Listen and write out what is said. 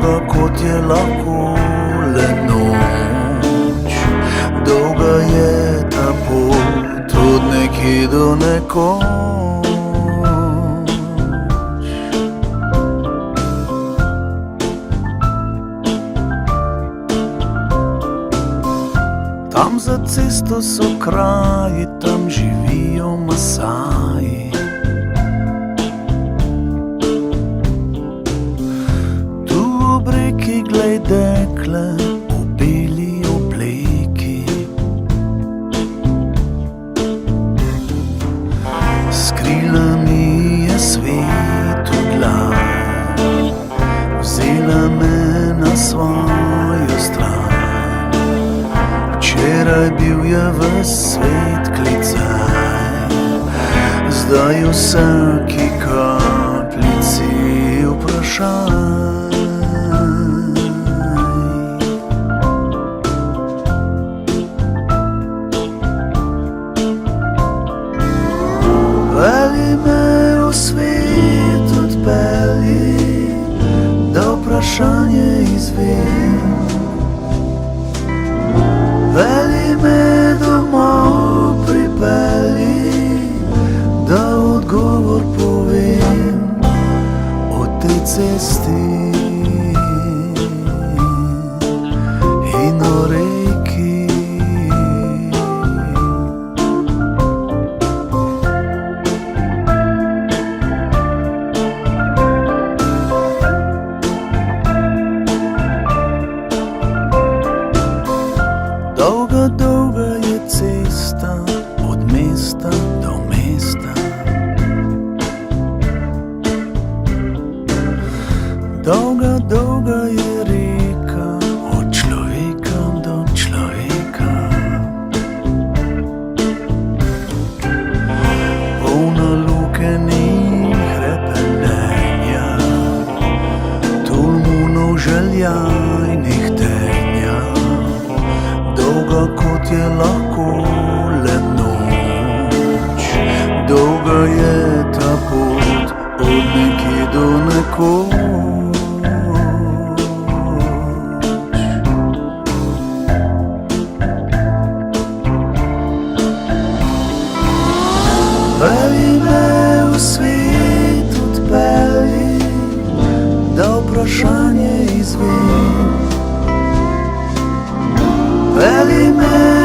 dolga kot je lahko le noč. Dolga je ta pot od nekje do nekoč. Tam za cesto so kraji, tam živijo Masaji. Tu ob reki, glej dekle, v beli obleki. S krilami je svet v glav, vzela me na svojo stran. Včeraj bil je ves svet klicaj, zdaj v vsaki kapljici vprašaj. Pelji me v svet, odpelji, da vprašanje izvem. Pelji me domov, pripelji, da odgovor povem o tej cesti in o reki. Dolga, dolga je cesta od mesta do mesta. Dolga, dolga je reka od človeka do človeka. Polna lukenih hrepenenja, tolmunov želja in ihtenja. Dolga kot je lahko le noč. Dolga je ta pot od nekje do nekoč. Pelji me v svet, odpelji, da vprašanje izvem. Pelji me